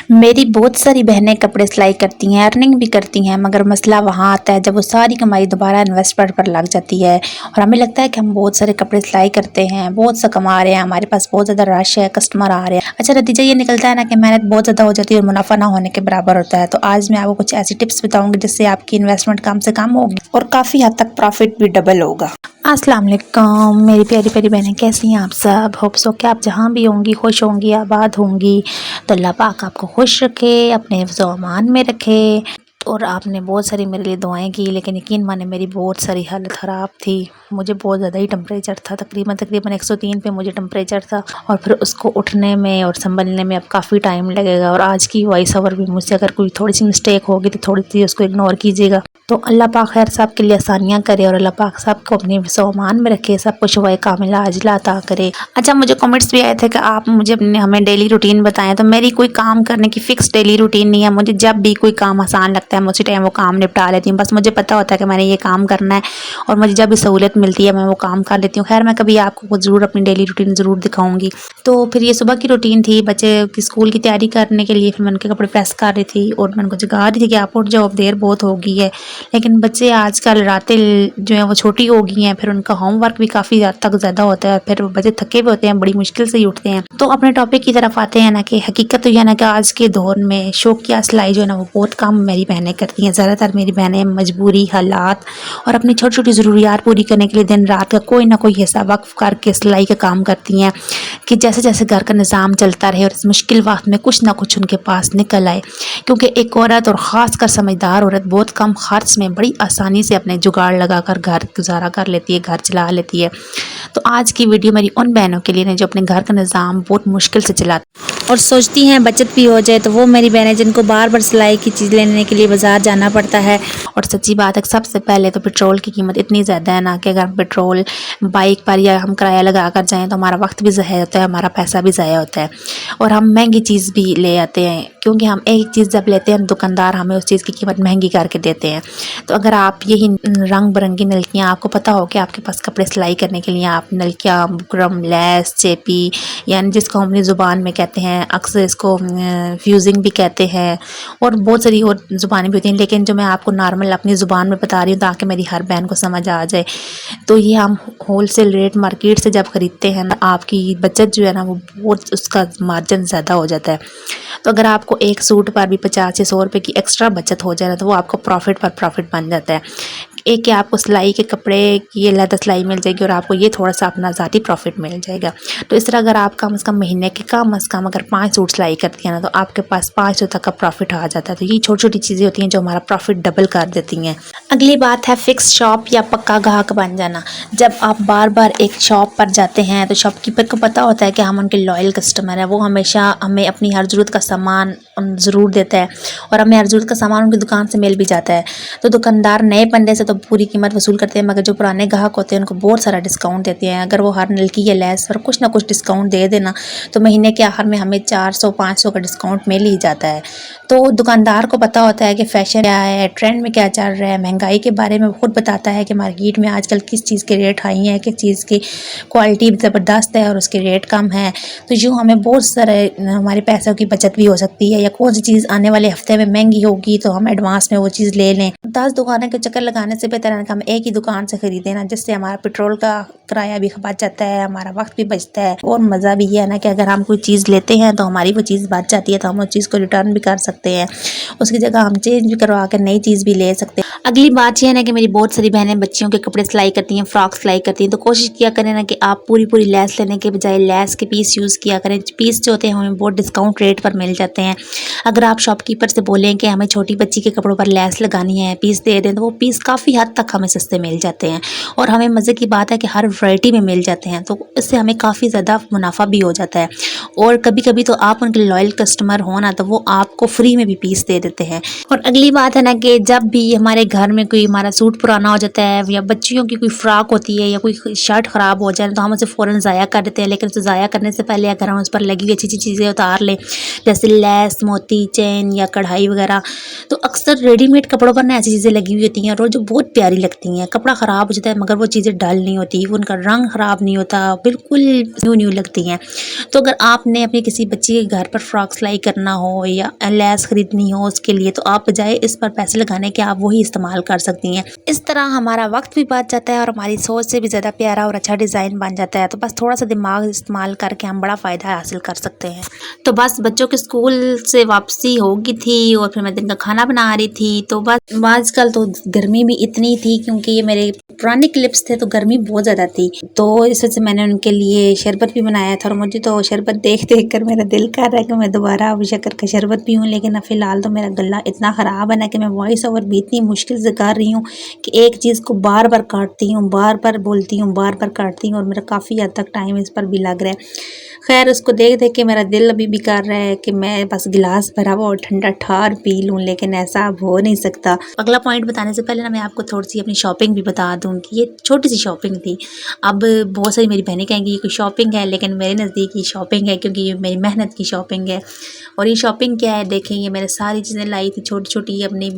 मेरी बहुत सारी बहनें कपड़े सिलाई करती हैं, अर्निंग भी करती हैं, मगर मसला वहाँ आता है जब वो सारी कमाई दोबारा इन्वेस्टमेंट पर लग जाती है। और हमें लगता है कि हम बहुत सारे कपड़े सिलाई करते हैं, बहुत सा कमा रहे हैं, हमारे पास बहुत ज़्यादा रश है, कस्टमर आ रहे हैं। अच्छा, नतीजा ये निकलता है ना कि मेहनत बहुत ज़्यादा हो जाती है और मुनाफा ना होने के बराबर होता है। तो आज मैं आपको कुछ ऐसी टिप्स बताऊंगी जिससे आपकी इन्वेस्टमेंट कम से कम होगी और काफ़ी हद तक प्रॉफिट भी डबल होगा। अस्सलाम वालेकुम मेरी प्यारी प्यारी बहनें, कैसी हैं आप सब? होप सो कि आप जहाँ भी होंगी खुश होंगी, आबाद होंगी। तो अल्लाह पाक आपको खुश रखे, अपने हिफ्ज़-ओ अमान में रखे। और आपने बहुत सारी मेरे लिए दुआएं की, लेकिन यकीन माने मेरी बहुत सारी हालत ख़राब थी। मुझे बहुत ज़्यादा ही टेम्परेचर था, तकरीबन 103 पे मुझे टेम्परेचर था। और फिर उसको उठने में और संभलने में अब काफ़ी टाइम लगेगा। और आज की वॉइस ओवर भी मुझसे अगर कोई थोड़ी सी मिस्टेक होगी तो थोड़ी सी उसको इग्नोर कीजिएगा। तो अल्लाह पाक खैर साहब के लिए आसानियाँ करे और अल्लाह पाक साहब को अपने हिफ्ज़-ओ-अमान में रखे, सब कुछ शुफ़ाए कामिला आजिला अता करे। अच्छा, मुझे कमेंट्स भी आए थे कि आप मुझे हमें डेली रूटीन बताएं। तो मेरी कोई काम करने की फ़िक्स डेली रूटीन नहीं है। मुझे जब भी कोई काम आसान लगता है मैं उसी टाइम वो काम निपटा लेती हूँ। बस मुझे पता होता है कि मैंने ये काम करना है और मुझे जब भी सहूलियत मिलती है मैं वो काम कर लेती हूँ। खैर मैं कभी आपको ज़रूर अपनी डेली रूटीन ज़रूर दिखाऊँगी। तो फिर ये सुबह की रूटीन थी, बच्चे की स्कूल की तैयारी करने के लिए। फिर मैं उनके कपड़े प्रेस कर रही थी और मैं उनको जगा रही थी कि आप उठ जाओ, अब देर बहुत हो गई है। लेकिन बच्चे आजकल रातें जो है वो छोटी हो गई हैं, फिर उनका होमवर्क भी काफ़ी हद तक ज़्यादा होता है, फिर बच्चे थके हुए होते हैं, बड़ी मुश्किल से ही उठते हैं। तो अपने टॉपिक की तरफ आते हैं ना कि हकीकत तो यह ना कि आज के दौर में शौकिया सिलाई जो है ना वो बहुत कम मेरी बहनें करती हैं। ज़्यादातर मेरी बहनें मजबूरी, हालात और अपनी छोटी छोटी ज़रूरियात पूरी करने के लिए दिन रात का कोई ना कोई हिस्सा वक्फ करके सिलाई का काम करती हैं कि जैसे जैसे घर का निज़ाम चलता रहे और इस मुश्किल वक्त में कुछ ना कुछ उनके पास निकल आए। क्योंकि एक औरत और ख़ासकर समझदार औरत बहुत कम खर्च में बड़ी आसानी से अपने जुगाड़ लगाकर घर गुजारा कर लेती है, घर चला लेती है। तो आज की वीडियो मेरी उन बहनों के लिए है जो अपने घर का निज़ाम बहुत मुश्किल से चलाती और सोचती हैं बचत भी हो जाए। तो वो मेरी बहनें जिनको बार बार सिलाई की चीज़ लेने के लिए बाज़ार जाना पड़ता है। और सच्ची बात है, सबसे पहले तो पेट्रोल की कीमत इतनी ज़्यादा है ना कि अगर पेट्रोल बाइक पर या हम किराया लगा कर जाएँ तो हमारा वक्त भी ज़ाया होता है, हमारा पैसा भी ज़ाया होता है और हम महंगी चीज़ भी ले आते हैं। क्योंकि हम एक चीज़ जब लेते हैं दुकानदार हमें उस चीज़ की कीमत महंगी करके देते हैं। तो अगर आप यही रंग बिरंगी नलकियाँ, आपको पता हो कि आपके पास कपड़े सिलाई करने के लिए आप नलकियाँ, बुकरम, लैस, चेपी यानी जिसको हम अपनी ज़ुबान में कहते हैं, अक्सर इसको फ्यूजिंग भी कहते हैं और बहुत सारी और ज़ुबानें भी होती हैं, लेकिन जो मैं आपको नॉर्मल अपनी ज़ुबान में बता रही हूँ ताकि मेरी हर बहन को समझ आ जाए। तो ये हम होलसेल रेट मार्केट से जब ख़रीदते हैं ना, आपकी बचत जो है ना वो बहुत उसका मार्जिन ज़्यादा हो जाता है। तो अगर आपको एक सूट पर भी 50 या 100 रुपये की एक्स्ट्रा बचत हो जाए ना तो वो आपको प्रॉफिट पर प्रॉफिट बन जाता है। एक कि आपको सिलाई के कपड़े की ये लदा सिलाई मिल जाएगी और आपको ये थोड़ा सा अपना ज़ाती प्रॉफिट मिल जाएगा। तो इस तरह अगर आप कम से कम महीने के कम से कम अगर 5 सूट सिलाई करती हैं ना तो आपके पास 500 तक का प्रॉफिट आ जाता है। तो ये छोटी छोटी चीज़ें होती हैं जो हमारा प्रॉफिट डबल कर देती हैं। अगली बात है फिक्स शॉप या पक्का ग्राहक बन जाना। जब आप बार बार एक शॉप पर जाते हैं तो शॉपकीपर को पता होता है कि हम उनके लॉयल कस्टमर हैं, वो हमेशा हमें अपनी हर ज़रूरत का सामान ज़रूर देता है और हमें हर ज़रूरत का सामान उनकी दुकान से मिल भी जाता है। तो दुकानदार नए पंडे से तो पूरी कीमत वसूल करते हैं, मगर जो पुराने ग्राहक होते हैं उनको बहुत सारा डिस्काउंट देते हैं। अगर वो हर नलकी या लैस पर कुछ ना कुछ डिस्काउंट दे देना तो महीने के आखिर में हमें 400-500 का डिस्काउंट मिल ही जाता है। तो दुकानदार को पता होता है कि फ़ैशन क्या है, ट्रेंड में क्या चल रहा है, महंगाई के बारे में खुद बताता है कि मार्केट में आजकल किस चीज़ के रेट हाई हैं, किस चीज़ की क्वालिटी ज़बरदस्त है और उसके रेट कम है। तो यूँ हमें बहुत सारे हमारे पैसों की बचत भी हो सकती है। या कौन सी चीज़ आने वाले हफ्ते में महंगी होगी तो हम एडवांस में वो चीज़ ले लें। 10 दुकानों के चक्कर लगाने से बेहतर है कि हम एक ही दुकान से खरीदें ना, जिससे हमारा पेट्रोल का किराया भी बच जाता है, हमारा वक्त भी बचता है और मज़ा भी ये है ना कि अगर हम कोई चीज़ लेते हैं तो हमारी वो चीज़ बच जाती है तो हम उस चीज़ को रिटर्न भी कर सकते हैं। उसकी जगह हम चेंज भी करवा कर नई चीज़ भी ले सकते हैं। अगली बात यह है ना कि मेरी बहुत सारी बहनें बच्चियों के कपड़े सिलाई करती हैं, फ्रॉक सिलाई करती हैं। तो कोशिश किया करें ना कि आप पूरी पूरी लैस लेने के बजाय लैस के पीस यूज़ किया करें। पीस जो होते हैं हमें बहुत डिस्काउंट रेट पर मिल जाते हैं। अगर आप शॉपकीपर से बोलें कि हमें छोटी बच्ची के कपड़ों पर लैस लगानी है, पीस दे दें, तो वो पीस काफ़ी हद तक हमें सस्ते मिल जाते हैं और हमें मज़े की बात है कि हर वैरायटी में मिल जाते हैं। तो इससे हमें काफ़ी ज़्यादा मुनाफा भी हो जाता है और कभी कभी तो आप उनके लॉयल कस्टमर हो ना तो वो आपको फ्री में भी पीस दे देते हैं। और अगली बात है ना कि जब भी हमारे घर में कोई हमारा सूट पुराना हो जाता है या बच्चियों की कोई फ्रॉक होती है या कोई शर्ट ख़राब हो जाए तो हम उसे फ़ौरन ज़ाया कर देते हैं, लेकिन उसे ज़ाया करने से पहले अगर हम उस पर लगी हुई अच्छी अच्छी चीज़ें उतार लें, जैसे लेस, मोती, चेन या कढ़ाई वगैरह, तो अक्सर रेडीमेड कपड़ों पर ना ऐसी चीज़ें लगी हुई होती हैं और जो बहुत प्यारी लगती हैं। कपड़ा ख़राब हो जाता है मगर वो चीज़ें डल नहीं होती, उनका रंग ख़राब नहीं होता, बिल्कुल न्यू न्यू लगती हैं। तो अगर आपने अपनी किसी बच्ची के घर पर फ्रॉक सिलाई करना हो या लैस खरीदनी हो उसके लिए, तो आप बजाय इस पर पैसे लगाने के आप वही इस्तेमाल कर सकती हैं। इस तरह हमारा वक्त भी बच जाता है और हमारी सोच से भी ज़्यादा प्यारा और अच्छा डिज़ाइन बन जाता है। तो बस थोड़ा सा दिमाग इस्तेमाल करके हम बड़ा फ़ायदा हासिल कर सकते हैं। तो बस बच्चों के स्कूल से वापसी हो गई थी और फिर मैं दिन का खाना बना रही थी। तो बस आजकल तो गर्मी भी इतनी थी क्योंकि ये मेरे पुराने क्लिप्स थे तो गर्मी बहुत ज़्यादा थी, तो इस वजह से मैंने उनके लिए शरबत भी बनाया था और मुझे तो शरबत देख देख कर मेरा दिल कर रहा है कि मैं दोबारा अब शक्कर का शरबत पीऊँ, लेकिन फ़िलहाल तो मेरा गला इतना ख़राब है ना कि मैं वॉइस ओवर भी इतनी मुश्किल से कर रही हूँ कि एक चीज़ को बार बार काटती हूँ, बार बार बोलती हूँ, बार बार काटती हूँ और मेरा काफ़ी हद तक टाइम इस पर भी लग रहा है। खैर उसको देख देख के मेरा दिल अभी भी कर रहा है कि मैं बस गिलास भरा हुआ और ठंडा ठार पी लूँ, लेकिन ऐसा अब हो नहीं सकता। अगला पॉइंट बताने से पहले ना मैं आपको थोड़ी सी अपनी शॉपिंग भी बता दूँ कि ये छोटी सी शॉपिंग थी। अब बहुत सारी मेरी बहनें कहेंगी ये कोई शॉपिंग है, लेकिन मेरे नज़दीक ये शॉपिंग है क्योंकि ये मेरी मेहनत की शॉपिंग है। और ये शॉपिंग क्या है देखें, ये मैंने सारी चीज़ें लाई थी, छोटी छोटी अपनी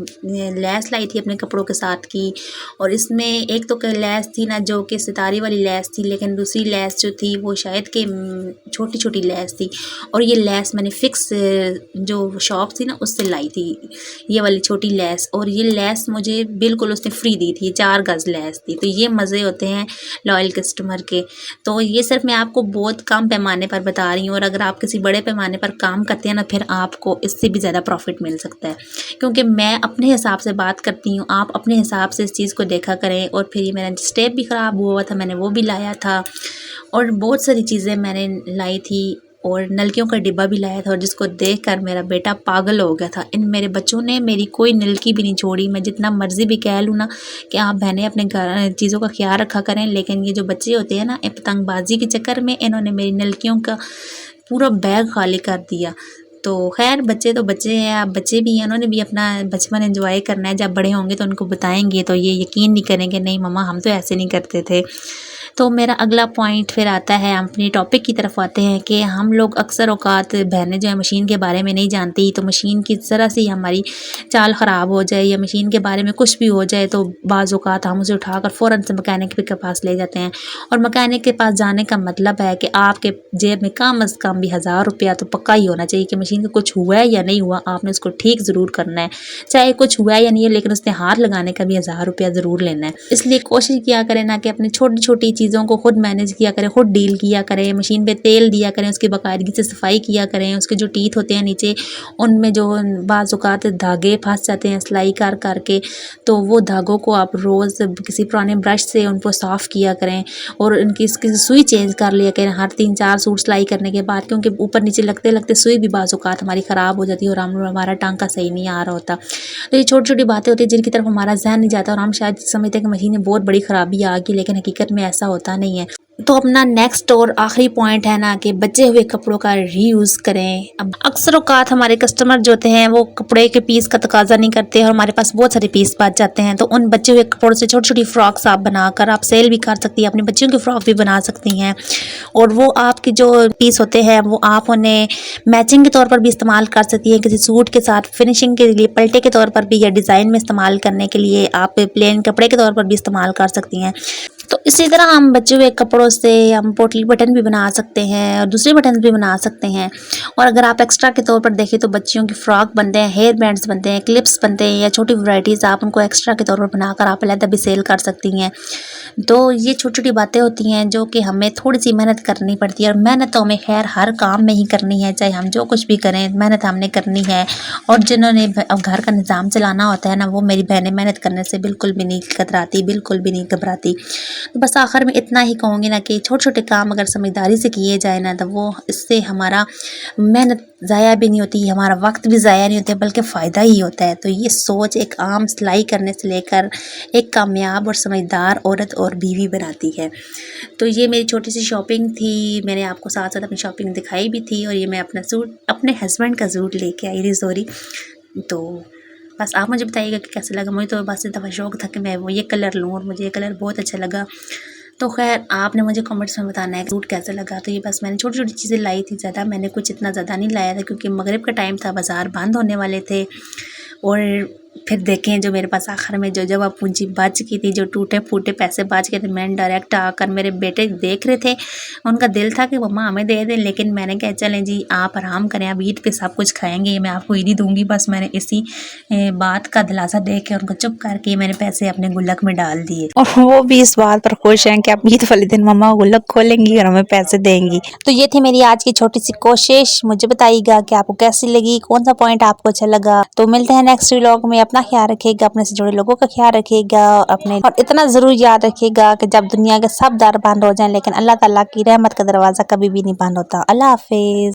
लैस लाई थी अपने कपड़ों के साथ की। और इसमें एक तो लैस थी ना जो कि सितारे वाली लैस थी, लेकिन दूसरी लैस जो थी वो शायद कि छोटी छोटी लैस थी। और ये लैस मैंने फिक्स जो शॉप थी ना उससे लाई थी, ये वाली छोटी लैस। और ये लैस मुझे बिल्कुल उसने फ्री दी थी, 4 गज़ लैस थी। तो ये मज़े होते हैं लॉयल कस्टमर के। तो ये सिर्फ मैं आपको बहुत कम पैमाने पर बता रही हूँ और अगर आप किसी बड़े पैमाने पर काम करते हैं ना फिर आपको इससे भी ज़्यादा प्रॉफिट मिल सकता है, क्योंकि मैं अपने हिसाब से बात करती हूँ, आप अपने हिसाब से इस चीज़ को देखा करें। और फिर ये मेरा स्टेप भी ख़राब हुआ था, मैंने वो भी लाया था और बहुत सारी चीज़ें मैंने लाई थी और नलकियों का डिब्बा भी लाया था और जिसको देखकर मेरा बेटा पागल हो गया था। इन मेरे बच्चों ने मेरी कोई नलकी भी नहीं छोड़ी। मैं जितना मर्ज़ी भी कह लूँ ना कि आप बहनें अपने घर चीज़ों का ख्याल रखा करें, लेकिन ये जो बच्चे होते हैं ना पतंगबाजी के चक्कर में इन्होंने मेरी नलकियों का पूरा बैग खाली कर दिया। तो खैर बच्चे तो बच्चे हैं, आप बच्चे भी हैं, उन्होंने भी अपना बचपन एंजॉय करना है। जब बड़े होंगे तो उनको बताएंगे तो ये यकीन नहीं करेंगे नहीं मम्मा हम तो ऐसे नहीं करते थे। तो मेरा अगला पॉइंट फिर आता है, हम अपनी टॉपिक की तरफ आते हैं कि हम लोग अक्सर औकात बहनें जो है मशीन के बारे में नहीं जानती। तो मशीन की ज़रा सी हमारी चाल ख़राब हो जाए या मशीन के बारे में कुछ भी हो जाए तो बाज़ औकात हम उसे उठाकर फ़ौरन से मैकेनिक के पास ले जाते हैं। और मैकेनिक के पास जाने का मतलब है कि आपके जेब में कम अज़ कम भी 1000 रुपया तो पक्का ही होना चाहिए कि मशीन को कुछ हुआ है या नहीं हुआ, आपने उसको ठीक ज़रूर करना है। चाहे कुछ हुआ है या नहीं है, लेकिन उसने हाथ लगाने का भी 1000 रुपया ज़रूर लेना है। इसलिए कोशिश किया करें ना कि अपनी छोटी छोटी चीज़ों को खुद मैनेज किया करें, खुद डील किया करें, मशीन पे तेल दिया करें, उसकी बाकायदगी से सफाई किया करें। उसके जो टीथ होते हैं नीचे उनमें जो बाज़ औक़ात धागे फंस जाते हैं सिलाई कर करके, तो वो धागों को आप रोज़ किसी पुराने ब्रश से उनको साफ़ किया करें और उनकी इसकी सुई चेंज कर लिया करें हर 3-4 सूट सिलाई करने के बाद, क्योंकि ऊपर नीचे लगते लगते सुई भी बाज़ औक़ात हमारी ख़राब हो जाती है और हमारा टांका सही नहीं आ रहा होता। तो ये छोटी छोटी बातें होती हैं जिनकी तरफ हमारा ज़हन नहीं जाता और हम शायद समझते हैं कि मशीन में बहुत बड़ी ख़राबी आ गई, लेकिन हकीकत में ऐसा होता नहीं है। तो अपना नेक्स्ट और आखिरी पॉइंट है ना कि बचे हुए कपड़ों का रीयूज़ करें। अब अक्सर औकात हमारे कस्टमर जो होते हैं वो कपड़े के पीस का तकाजा नहीं करते और हमारे पास बहुत सारे पीस बच जाते हैं, तो उन बचे हुए कपड़ों से छोटी छोटी फ्रॉक्स आप बनाकर आप सेल भी कर सकती हैं, अपने बच्चों की फ्रॉक भी बना सकती हैं। और वो आपके जो पीस होते हैं वो आप उन्हें मैचिंग के तौर पर भी इस्तेमाल कर सकती हैं, किसी सूट के साथ फिनिशिंग के लिए पलटे के तौर पर भी या डिज़ाइन में इस्तेमाल करने के लिए आप प्लेन कपड़े के तौर पर भी इस्तेमाल कर सकती हैं। तो इसी तरह हम बचे हुए कपड़ों से हम पोटली बटन भी बना सकते हैं और दूसरे बटन भी बना सकते हैं। और अगर आप एक्स्ट्रा के तौर पर देखें तो बच्चियों की फ्रॉक बनते हैं, हेयर बैंड्स बनते हैं, क्लिप्स बनते हैं या छोटी वैराइटीज़ आप उनको एक्स्ट्रा के तौर पर बनाकर आप अलग भी सेल कर सकती हैं। तो ये छोटी छोटी बातें होती हैं जो कि हमें थोड़ी सी मेहनत करनी पड़ती है और मेहनत तो हमें खैर हर काम में ही करनी है, चाहे हम जो कुछ भी करें मेहनत हमने करनी है। और जिन्होंने घर का निज़ाम चलाना होता है ना वो मेरी बहनें मेहनत करने से बिल्कुल भी नहीं कतराती, बिल्कुल भी नहीं घबराती। तो बस आखिर में इतना ही कहूँगी ना कि छोटे छोटे काम अगर समझदारी से किए जाए ना तो वो इससे हमारा मेहनत ज़ाया भी नहीं होती, हमारा वक्त भी ज़ाया नहीं होता बल्कि फ़ायदा ही होता है। तो ये सोच एक आम सिलाई करने से लेकर एक कामयाब और समझदार औरत और बीवी बनाती है। तो ये मेरी छोटी सी शॉपिंग थी, मैंने आपको साथ साथ अपनी शॉपिंग दिखाई भी थी और ये मैं अपना सूट अपने हस्बैंड का सूट लेके आई थी, सॉरी। तो बस आप मुझे बताइएगा कि कैसा लगा। मुझे तो बस इस दफ़ा शौक था कि मैं वो ये कलर लूँ और मुझे ये कलर बहुत अच्छा लगा। तो खैर आपने मुझे कमेंट्स में बताना है सूट कैसा लगा। तो ये बस मैंने छोटी-छोटी चीज़ें लाई थी, ज़्यादा मैंने कुछ इतना ज़्यादा नहीं लाया था क्योंकि मगरिब का टाइम था, बाज़ार बंद होने वाले थे। और फिर देखें जो मेरे पास आखिर में जो जमा पूंजी बच गई थी, जो टूटे-फूटे पैसे बच गए थे, मैंने डायरेक्ट आकर मेरे बेटे देख रहे थे, उनका दिल था कि मम्मा हमें दे दें, लेकिन मैंने कहा चलें जी आप आराम करें, अब ईद पे सब कुछ खाएँगे, ये मैं आपको ईद ही दूँगी। बस मैंने इसी बात का दिलासा दे के उनको चुप करके मैंने पैसे अपने गुल्लक में डाल दिए और वो भी इस बात पर खुश हैं कि अब ईद वाले दिन मम्मा गुल्लक खोलेंगी और हमें पैसे देंगी। तो ये थी मेरी आज की छोटी सी कोशिश। मुझे बताइएगा कि आपको कैसी लगी, कौन सा पॉइंट आपको अच्छा लगा। तो मिलते हैं नेक्स्ट व्लॉग में। अपना ख्याल रखिएगा, अपने से जुड़े लोगों का ख्याल रखिएगा और इतना जरूर याद रखिएगा कि जब दुनिया के सब दर बंद हो जाएं लेकिन अल्लाह ताला की रहमत का दरवाजा कभी भी नहीं बंद होता। अल्लाह हाफिज।